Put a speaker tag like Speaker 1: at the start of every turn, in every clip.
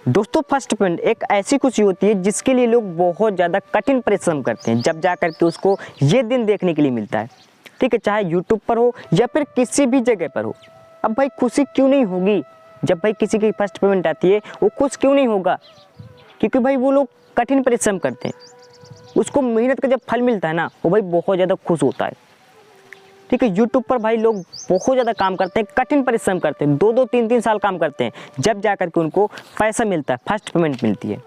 Speaker 1: दोस्तों first payment एक ऐसी खुशी होती है जिसके लिए लोग बहुत ज़्यादा कठिन परिश्रम करते हैं, जब जा कर के उसको ये दिन देखने के लिए मिलता है। ठीक है, चाहे यूट्यूब पर हो या फिर किसी भी जगह पर हो। अब भाई खुशी क्यों नहीं होगी जब भाई किसी की फर्स्ट पेमेंट आती है, वो खुश क्यों नहीं होगा? क्योंकि भाई वो लोग कठिन परिश्रम करते हैं, उसको मेहनत का जब फल मिलता है ना, वो भाई बहुत ज़्यादा खुश होता है। ठीक है, यूट्यूब पर भाई लोग बहुत ज़्यादा काम करते हैं, कठिन परिश्रम करते हैं, 2-2 3-3 साल काम करते हैं, जब जा कर के उनको पैसा मिलता है, फर्स्ट पेमेंट मिलती है।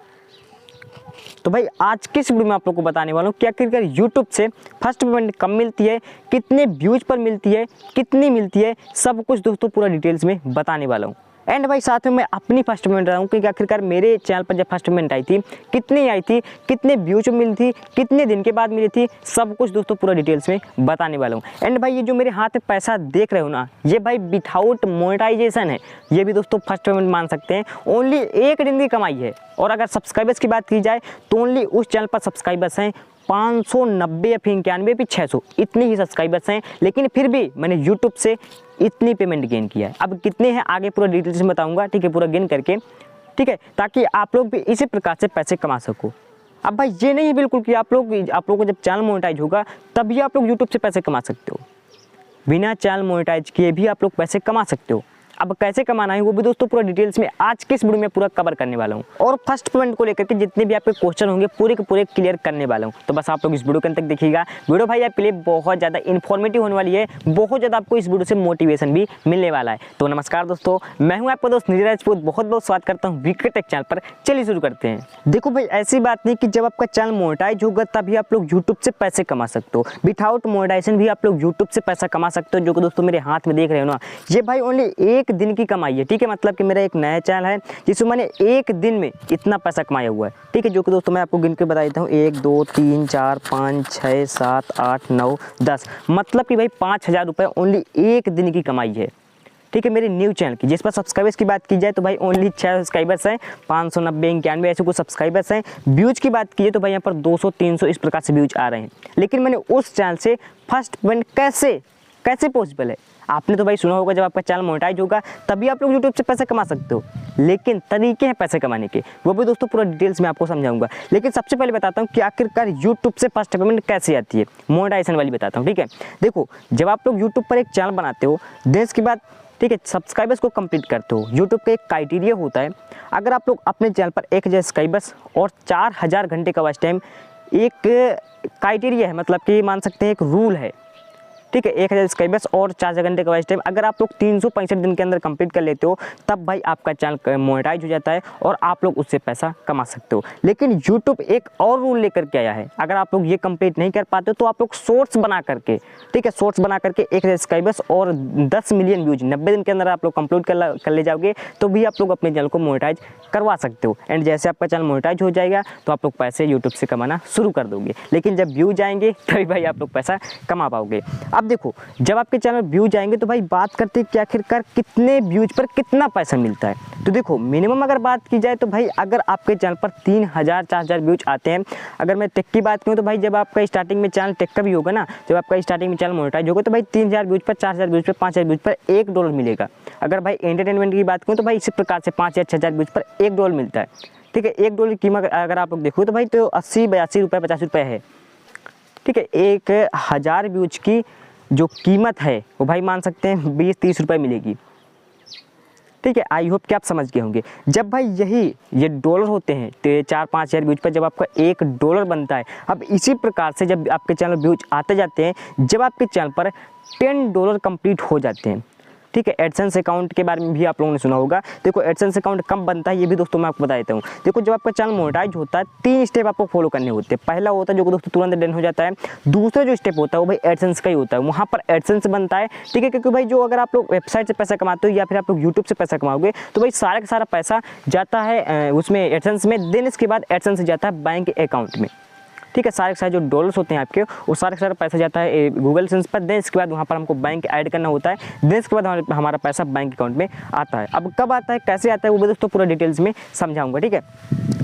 Speaker 1: तो भाई आज की इस वीडियो में आप लोग को बताने वाला हूँ कि आखिरकार यूट्यूब से फर्स्ट पेमेंट कब मिलती है, कितने व्यूज़ पर मिलती है, कितनी मिलती है, सब कुछ दोस्तों पूरा डिटेल्स में बताने वाला हूँ। एंड भाई साथ में मैं अपनी फर्स्ट पेमेंट रहा हूँ कि आखिरकार मेरे चैनल पर जब फर्स्ट पेमेंट आई थी, कितनी आई थी, कितने व्यूज मिली थी, कितने दिन के बाद मिली थी, सब कुछ दोस्तों पूरा डिटेल्स में बताने वाला हूँ। एंड भाई ये जो मेरे हाथ में पैसा देख रहे हो ना, ये भाई विदाउट मोनेटाइजेशन है, ये भी दोस्तों फर्स्ट पेमेंट मान सकते हैं। ओनली 1 दिन की कमाई है। और अगर सब्सक्राइबर्स की बात की जाए तो ओनली उस चैनल पर सब्सक्राइबर्स हैं 590 या फिर 91 फिर 600, इतनी ही सब्सक्राइबर्स हैं, लेकिन फिर भी मैंने यूट्यूब से इतनी पेमेंट गेन किया है। अब कितने हैं आगे पूरा डिटेल्स में बताऊंगा, ठीक है, पूरा गेन करके, ठीक है, ताकि आप लोग भी इसी प्रकार से पैसे कमा सको। अब भाई ये नहीं है बिल्कुल कि आप लोगों को जब चैनल मोनेटाइज होगा तभी आप लोग यूट्यूब से पैसे कमा सकते हो। बिना चैनल मोनेटाइज किए भी आप लोग पैसे कमा सकते हो। अब कैसे कमाना है वो भी दोस्तों पूरा डिटेल्स में आज की इस वीडियो में पूरा कवर करने वाला हूँ। और फर्स्ट पेमेंट को लेकर के जितने भी आपके क्वेश्चन होंगे पूरे के पूरे क्लियर करने वाला हूँ। तो बस आप लोग इस वीडियो के अंत तक देखिएगा। वीडियो भाई आपके लिए बहुत ज़्यादा इन्फॉर्मेटिव होने वाली है, बहुत ज़्यादा आपको इस वीडियो से मोटिवेशन भी मिलने वाला है। तो नमस्कार दोस्तों, मैं हूँ आपका दोस्त नीरज राजपूत, बहुत बहुत स्वागत करता हूँ वीके टेक चैनल पर। चलिए शुरू करते हैं। देखो भाई ऐसी बात नहीं कि जब आपका चैनल मोनेटाइज होगा तभी आप लोग यूट्यूब से पैसे कमा सकते हो। विदाउट मोनेटाइजेशन भी आप लोग यूट्यूब से पैसा कमा सकते हो, जो कि दोस्तों मेरे हाथ में देख रहे हो ना, ये भाई ओनली 1 दिन की कमाई है। ठीक है, मतलब कि मेरा एक नया चैनल है जिसमें मैंने 1 दिन में इतना पैसा कमाया हुआ है। ठीक है, जो कि दोस्तों मैं आपको गिन के बता देता हूँ, 1 2 3 4 5 6 7 8 9 10, मतलब कि भाई 5000 रुपये ओनली 1 दिन की कमाई है। ठीक है, मेरे न्यू चैनल की। जिस पर सब्सक्राइबर्स की बात की जाए तो भाई ओनली 6 सब्सक्राइबर्स हैं, 590 91 ऐसे कुछ सब्सक्राइबर्स हैं। व्यूज़ की बात की जाए तो भाई यहाँ पर 200 300 इस प्रकार से व्यूज़ आ रहे हैं। लेकिन मैंने उस चैनल से फर्स्ट पेमेंट कैसे पॉसिबल है? आपने तो भाई सुना होगा जब आपका चैनल मोनेटाइज होगा तभी आप लोग यूट्यूब से पैसे कमा सकते हो, लेकिन तरीके हैं पैसे कमाने के, वो भी दोस्तों पूरा डिटेल्स में आपको समझाऊंगा। लेकिन सबसे पहले बताता हूँ कि आखिरकार यूट्यूब से फर्स्ट पेमेंट कैसे आती है, मोनेटाइजेशन वाली बताता हूँ। ठीक है, देखो जब आप लोग यूट्यूब पर एक चैनल बनाते हो, देन के बाद ठीक है सब्सक्राइबर्स को कंप्लीट करते हो। यूट्यूब का एक क्राइटेरिया होता है, अगर आप लोग अपने चैनल पर 1000 सब्सक्राइबर्स और 4000 घंटे का वॉच टाइम, एक क्राइटेरिया है, मतलब कि मान सकते हैं एक रूल है। ठीक है, 1000 सब्सक्राइबर्स और 4000 घंटे का वॉच टाइम अगर आप लोग 365 दिन के अंदर कंप्लीट कर लेते हो तब भाई आपका चैनल मोनेटाइज हो जाता है और आप लोग उससे पैसा कमा सकते हो। लेकिन यूट्यूब एक और रूल लेकर के आया है, अगर आप लोग ये कंप्लीट नहीं कर पाते तो आप लोग शॉर्ट्स बना करके, ठीक है, शॉर्ट्स बना करके 1000 सब्सक्राइबर्स और 10 मिलियन व्यूज 90 दिन के अंदर आप लोग कंप्लीट कर ले जाओगे तो भी आप लोग अपने चैनल को मोनेटाइज करवा सकते हो। एंड जैसे आपका चैनल मोनेटाइज हो जाएगा तो आप लोग पैसे यूट्यूब से कमाना शुरू कर दोगे। लेकिन जब व्यूज आएंगे तभी भाई आप लोग पैसा कमा पाओगे। अब देखो जब आपके चैनल व्यूज आएंगे तो भाई बात करते हैं कि आखिरकार कितने व्यूज पर कितना पैसा मिलता है। तो देखो मिनिमम अगर बात की जाए तो भाई अगर आपके चैनल पर 3000 4000 व्यूज आते हैं, अगर मैं टेक की बात करूँ तो भाई जब आपका स्टार्टिंग में चैनल टेक का भी होगा ना, जब आपका स्टार्टिंग में चैनल मोनेटाइज होगा तो भाई 3000 व्यूज पर 4000 व्यूज पर 5000 व्यूज पर $1 मिलेगा। अगर भाई एंटरटेनमेंट की बात करूँ तो भाई इसी प्रकार से 5 या 6000 व्यूज पर $1 मिलता है। ठीक है, $1 की कीमत अगर आप लोग देखो तो भाई तो 80 82 रुपये 50 रुपये है। ठीक है, 1000 व्यूज की जो कीमत है वो भाई मान सकते हैं 20-30 रुपये मिलेगी। ठीक है, आई होप कि आप समझ गए होंगे। जब भाई ये डॉलर होते हैं तो 4-5 हज़ार व्यूज पर जब आपका $1 बनता है। अब इसी प्रकार से जब आपके चैनल व्यूज आते जाते हैं, जब आपके चैनल पर $10 कंप्लीट हो जाते हैं, ठीक है, एडसेंस अकाउंट के बारे में भी आप लोगों ने सुना होगा। देखो एडसेंस अकाउंट कब बनता है ये भी दोस्तों मैं आपको बता देता हूँ। देखो जब आपका चैनल मोनेटाइज होता है 3 स्टेप आपको फॉलो करने होते हैं। पहला होता है जो दोस्तों तुरंत डन हो जाता है। दूसरा जो स्टेप होता है वो भाई एडसेंस का ही होता है, वहाँ पर एडसेंस बनता है। ठीक है, क्योंकि भाई जो अगर आप लोग वेबसाइट से पैसा कमाते हो या फिर आप लोग यूट्यूब से पैसा कमाओगे तो भाई सारा का सारा पैसा जाता है उसमें एडसेंस में, देन इसके बाद एडसेंस जाता है बैंक अकाउंट में। ठीक है। सारे के सारे जो डॉलर्स होते हैं आपके, वो सारे का सारा पैसा जाता है गूगल सेंस पर। देन इसके बाद वहाँ पर हमको बैंक ऐड करना होता है। देन इसके बाद हमारा पैसा बैंक अकाउंट में आता है। अब कब आता है, कैसे आता है, वो भी दोस्तों पूरा डिटेल्स में समझाऊंगा, ठीक है।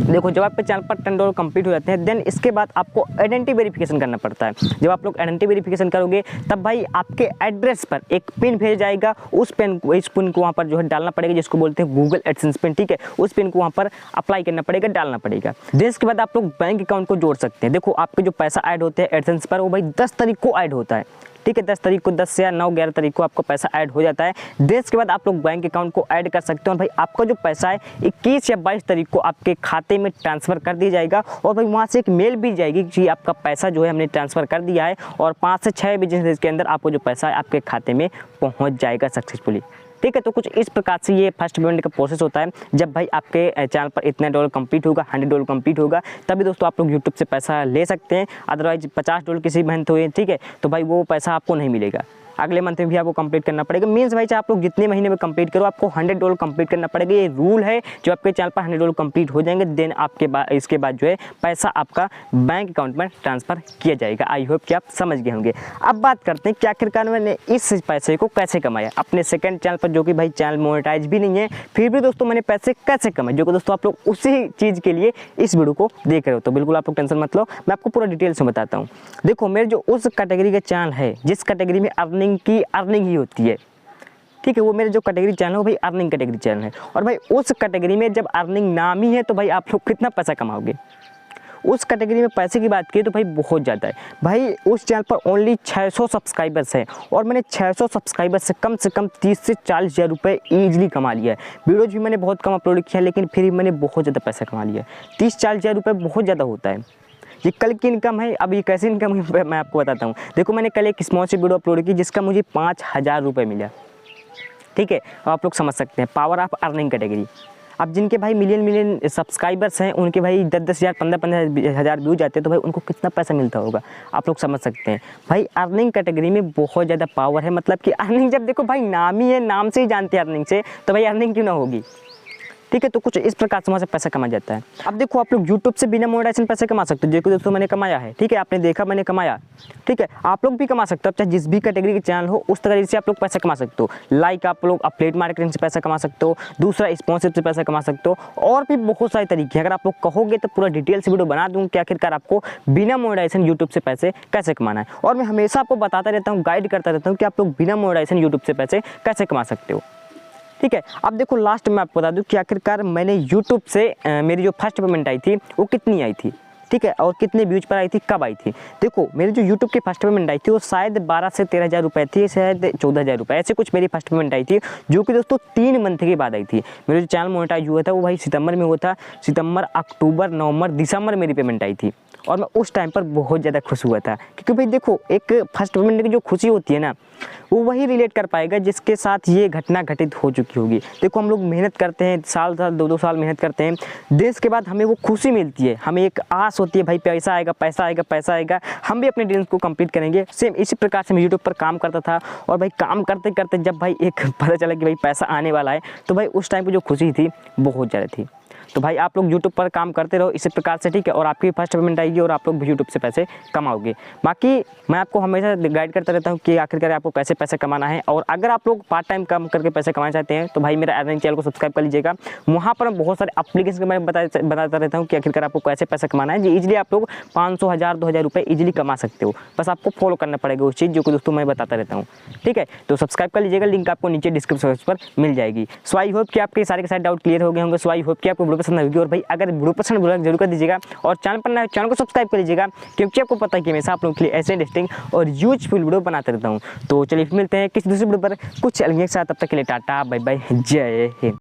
Speaker 1: देखो, जब आपके चैनल पर $10 कंप्लीट हो जाते हैं, देन इसके बाद आपको आइडेंटिटी वेरिफिकेशन करना पड़ता है। जब आप लोग आइडेंटिटी वेरिफिकेशन करोगे तब भाई आपके एड्रेस पर एक पिन भेज जाएगा। उस पिन को वहाँ पर जो है डालना पड़ेगा, जिसको बोलते हैं गूगल एडसेंस पिन, ठीक है। उस पिन को वहाँ पर अप्लाई करना पड़ेगा, डालना पड़ेगा। देन इसके बाद आप लोग बैंक अकाउंट को जोड़ सकते हैं। देखो, आपके जो पैसा ऐड होते हैं एडसेंस पर, वो भाई 10 तारीख को ऐड होता है, ठीक है। 10 तारीख को, 10 या 9, 11 तारीख को आपको पैसा ऐड हो जाता है। देन के बाद आप लोग बैंक अकाउंट को ऐड कर सकते हो। और भाई आपका जो पैसा है 21 या 22 तारीख को आपके खाते में ट्रांसफ़र कर दिया जाएगा। और भाई वहाँ से एक मेल भी जाएगी कि आपका पैसा जो है हमने ट्रांसफ़र कर दिया है, और 5 से 6 बिजनेस डेज के अंदर आपको जो पैसा है आपके खाते में पहुँच जाएगा सक्सेसफुली, ठीक है। तो कुछ इस प्रकार से ये फर्स्ट पेमेंट का प्रोसेस होता है। जब भाई आपके चैनल पर इतना $1 कंप्लीट होगा, $100 कंप्लीट होगा, तभी दोस्तों आप लोग यूट्यूब से पैसा ले सकते हैं। अदरवाइज $50 किसी मंथ हुए, ठीक है, तो भाई वो पैसा आपको नहीं मिलेगा। अगले मंथ में भी आपको कंप्लीट करना पड़ेगा। मीन्स भाई चाहे आप लोग जितने महीने में कंप्लीट करो, आपको $100 कंप्लीट करना पड़ेगा। ये रूल है। जो आपके चैनल पर $100 कंप्लीट हो जाएंगे, देन आपके बाद इसके बाद जो है पैसा आपका बैंक अकाउंट में ट्रांसफ़र किया जाएगा। आई होप कि आप समझ गए होंगे। अब बात करते हैं कि आखिरकार मैंने इस पैसे को कैसे कमाया अपने सेकंड चैनल पर, जो कि भाई चैनल मोनेटाइज भी नहीं है, फिर भी दोस्तों मैंने पैसे कैसे कमाए, जो कि दोस्तों आप लोग उसी चीज़ के लिए इस वीडियो को देख रहे हो। तो बिल्कुल आप लोग टेंशन मत लो, मैं आपको पूरा डिटेल से बताता हूँ। देखो, मेरे जो उस कैटेगरी का चैनल है, जिस कैटेगरी में अर्निंग ही होती है, ठीक है, वो मेरे जो कैटेगरी चैनल है वो भाई अर्निंग कैटेगरी चैनल है। और भाई उस कैटेगरी में जब अर्निंग नाम ही है, तो भाई आप लोग कितना पैसा कमाओगे। उस कैटेगरी में पैसे की बात की तो भाई बहुत ज़्यादा है। भाई उस चैनल पर ओनली 600 सब्सक्राइबर्स हैं, और मैंने 600 सब्सक्राइबर्स से कम 30 से 40 हज़ार रुपये ईजिली कमा लिया है। वीडियोज भी मैंने बहुत कम अपलोड किया, लेकिन फिर भी मैंने बहुत ज़्यादा पैसा कमा लिया है। 30-40 हज़ार रुपये बहुत ज़्यादा होता है। ये कल की इनकम है। अब ये कैसे इनकम है मैं आपको बताता हूँ। देखो, मैंने कल एक स्मॉल सी वीडियो अपलोड की जिसका मुझे 5000 रुपये मिला, ठीक है। आप लोग समझ सकते हैं पावर ऑफ अर्निंग कैटेगरी। अब जिनके भाई मिलियन सब्सक्राइबर्स हैं, उनके भाई 10-10 हज़ार 15-15 हज़ार व्यूज आते हैं, तो भाई उनको कितना पैसा मिलता होगा आप लोग समझ सकते हैं। भाई अर्निंग कैटेगरी में बहुत ज़्यादा पावर है। मतलब कि अर्निंग, जब देखो भाई नाम ही है, नाम से ही जानते हैं अर्निंग से, तो भाई अर्निंग क्यों ना होगी, ठीक है। तो कुछ इस प्रकार से वहाँ से पैसा कमा जाता है। अब देखो, आप लोग यूट्यूब से बिना मोनेटाइजेशन पैसे कमा सकते हो, जो कि दोस्तों मैंने कमाया है, ठीक है। आपने देखा मैंने कमाया, ठीक है। आप लोग भी कमा सकते हो, चाहे जिस भी कैटेगरी के चैनल हो उस तरीके से आप लोग पैसा कमा सकते हो। लाइक आप लोग अफिलिएट मार्केटिंग से पैसा कमा सकते हो, दूसरा स्पॉन्सरशिप से पैसा कमा सकते हो, और भी बहुत सारे तरीके हैं। अगर आप लोग कहोगे तो पूरा डिटेल से वीडियो बना दूँ कि आखिरकार आपको बिना मोनेटाइजेशन यूट्यूब से पैसे कैसे कमाना है। और मैं हमेशा आपको बताता रहता हूँ, गाइड करता रहता हूँ कि आप लोग बिना मोनेटाइजेशन यूट्यूब से पैसे कैसे कमा सकते हो, ठीक है। अब देखो, लास्ट में आपको बता दूं कि आखिरकार मैंने YouTube से मेरी जो फर्स्ट पेमेंट आई थी वो कितनी आई थी, ठीक है, और कितने व्यूज पर आई थी, कब आई थी। देखो, मेरी जो YouTube की फर्स्ट पेमेंट आई थी वो शायद 12 से 13 हज़ार रुपये थी, शायद 14 हज़ार रुपये, ऐसे कुछ मेरी फर्स्ट पेमेंट आई थी, जो कि दोस्तों 3 मंथ के बाद आई थी। मेरा जो चैनल मोनेटाइज हुआ था वो भाई सितंबर में हुआ था। सितंबर, अक्टूबर, नवंबर, दिसंबर मेरी पेमेंट आई थी, और मैं उस टाइम पर बहुत ज़्यादा खुश हुआ था। क्योंकि भाई देखो, एक फर्स्ट पेमेंट की जो खुशी होती है ना, वो वही रिलेट कर पाएगा जिसके साथ ये घटना घटित हो चुकी होगी। देखो, हम लोग मेहनत करते हैं, साल 2-2 साल मेहनत करते हैं, देश के बाद हमें वो खुशी मिलती है, हमें एक आस होती है भाई पैसा आएगा, पैसा आएगा, पैसा आएगा, हम भी अपने ड्रीम्स को कंप्लीट करेंगे। सेम इसी प्रकार से मैं यूट्यूब पर काम करता था, और भाई काम करते करते जब भाई एक पता चला कि भाई पैसा आने वाला है, तो भाई उस टाइम पर जो खुशी थी बहुत ज़्यादा थी। तो भाई आप लोग यूट्यूब पर काम करते रहो इसी प्रकार से, ठीक है, और आपकी फर्स्ट पेमेंट आएगी और आप लोग भी यूट्यूब से पैसे कमाओगे। बाकी मैं आपको हमेशा गाइड करता रहता हूँ कि आखिरकार आपको कैसे पैसे कमाना है। और अगर आप लोग पार्ट टाइम काम करके पैसे कमाना चाहते हैं तो भाई मेरा अर्निंग चैनल को सब्सक्राइब कर लीजिएगा। वहाँ पर बहुत सारे एप्लीकेशन के बारे में बताता रहता हूँ कि आखिरकार आपको कैसे पैसे कमाना है। जी ईजिली आप लोग 500, 1000, 2000 रुपये ईजिली कमा सकते हो, बस आपको फॉलो करना पड़ेगा उस चीज़ जो कि दोस्तों मैं बताता रहता हूँ, ठीक है। तो सब्सक्राइब कर लीजिएगा, लिंक आपको नीचे डिस्क्रिप्शन पर मिल जाएगी। सो आई होप कि आपके सारे के सारे डाउट क्लियर हो गए होंगे। सो आई होप कि आपको वीडियो पसंद होगी, और भाई अगर वीडियो पसंद जरूर कर दीजिएगा, और चैनल पर नए चैनल को सब्सक्राइब कर लीजिएगा, क्योंकि आपको पता है कि हमेशा आप लोगों के लिए ऐसे इंटरेस्टिंग और यूजफुल वीडियो बनाते रहता हूँ। तो चलिए मिलते हैं किसी दूसरे वीडियो पर कुछ अलग के साथ, तब तक के लिए टाटा बाय बाय, जय हिंद।